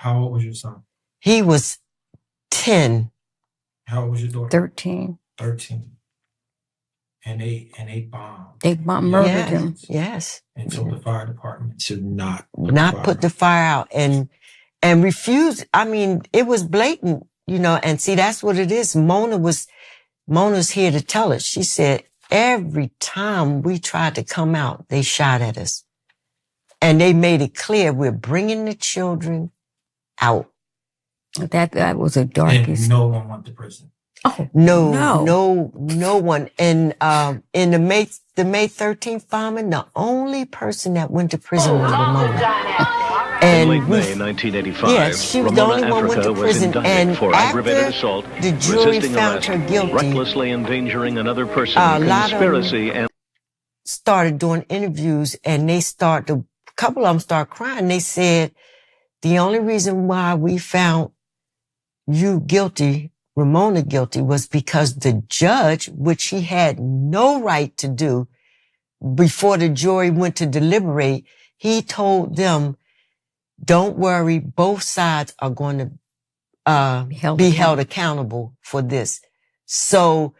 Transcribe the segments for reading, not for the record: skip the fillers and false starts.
How old was your son? He was 10. How old was your daughter? 13. 13. And they bombed. They murdered him. Yes. And told the fire department to not put the fire out and refuse. I mean, it was blatant, and see, that's what it is. Mona's here to tell us. She said, every time we tried to come out, they shot at us. And they made it clear we're bringing the children out. That was a darkest. And no one went to prison. Oh, no one. And in the May 13th bombing, the only person that went to prison was Ramona. In late May 1985, yes, she was the only one who went to prison. And for aggravated assault, the jury resisting found arrest, her guilty, recklessly endangering another person, conspiracy, and started doing interviews, and a couple of them started crying. They said, the only reason why we found you guilty, Ramona guilty, was because the judge, which he had no right to do, before the jury went to deliberate, he told them, don't worry, both sides are going to be held accountable for this. So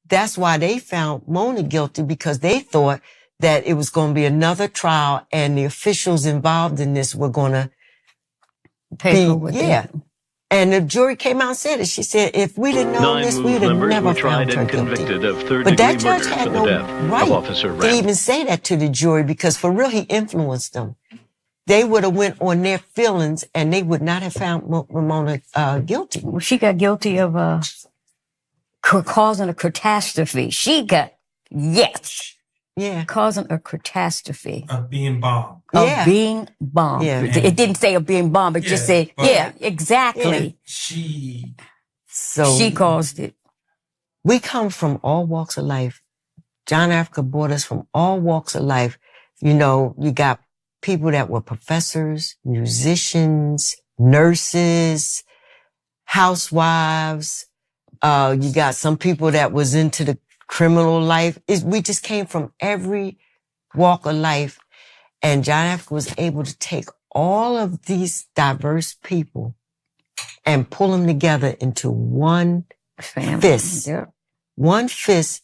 that's why they found Mona guilty, because they thought that it was going to be another trial and the officials involved in this were going to pay for what they. And the jury came out and said it. She said, if we'd have known this, we would have never found her guilty. But that judge had no right to even say that to the jury, because for real, he influenced them. They would have went on their feelings and they would not have found Ramona guilty. Well, she got guilty of causing a catastrophe. Causing a catastrophe. Of being bombed. Being bombed. Yeah. It didn't say of being bombed. It just said, exactly. She caused it. We come from all walks of life. John Africa brought us from all walks of life. You got people that were professors, musicians, nurses, housewives. You got some people that was into the criminal life. We just came from every walk of life. And John Africa was able to take all of these diverse people and pull them together into one fist. Yeah. One fist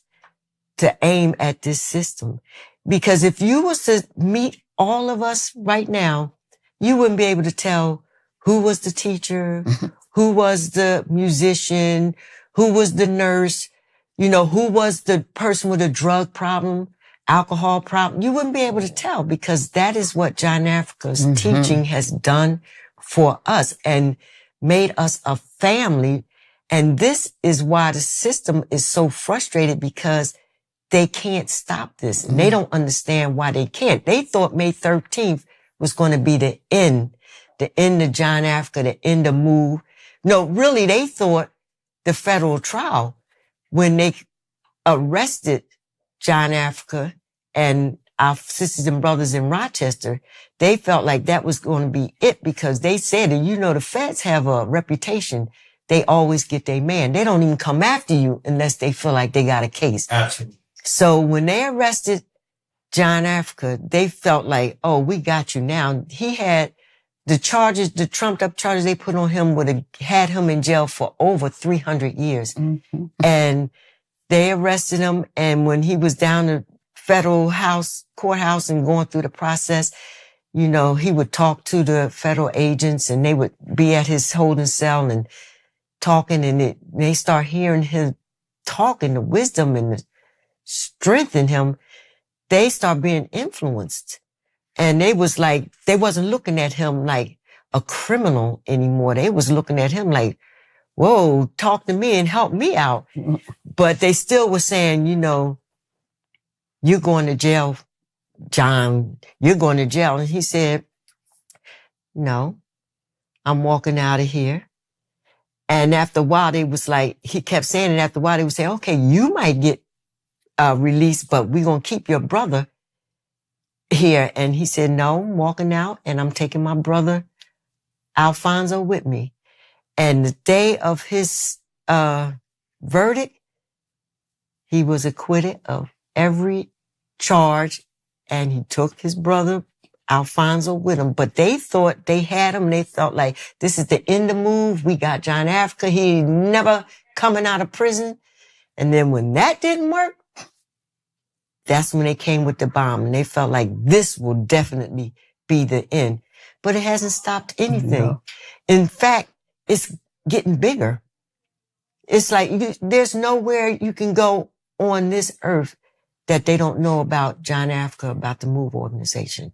to aim at this system. Because if you was to meet all of us right now, you wouldn't be able to tell who was the teacher, who was the musician, who was the nurse, who was the person with a drug problem, alcohol problem. You wouldn't be able to tell, because that is what John Africa's teaching has done for us and made us a family. And this is why the system is so frustrated, because they can't stop this. And they don't understand why they can't. They thought May 13th was going to be the end of John Africa, the end of MOVE. No, really, they thought the federal trial, when they arrested John Africa and our sisters and brothers in Rochester, they felt like that was going to be it, because they said, and the feds have a reputation. They always get their man. They don't even come after you unless they feel like they got a case. Absolutely. So when they arrested John Africa, they felt like, oh, we got you now. He had the charges, the trumped up charges they put on him would have had him in jail for over 300 years. Mm-hmm. And they arrested him. And when he was down the federal courthouse and going through the process, he would talk to the federal agents, and they would be at his holding cell and talking, and they start hearing him talking, the wisdom and the strength in him. They start being influenced. And they wasn't looking at him like a criminal anymore. They was looking at him like, whoa, talk to me and help me out. But they still were saying, you're going to jail, John. You're going to jail. And he said, no, I'm walking out of here. And after a while, he kept saying it. After a while, they would say, okay, you might get released, but we're going to keep your brother here. And he said, no, I'm walking out and I'm taking my brother Alfonso with me. And the day of his verdict, he was acquitted of every charge, and he took his brother Alfonso with him, but they thought they had him. They thought like, this is the end of move. We got John Africa. He never coming out of prison. And then when that didn't work, that's when they came with the bomb, and they felt like this will definitely be the end. But it hasn't stopped anything. No. In fact, it's getting bigger. It's like there's nowhere you can go on this earth that they don't know about John Africa, about the MOVE organization.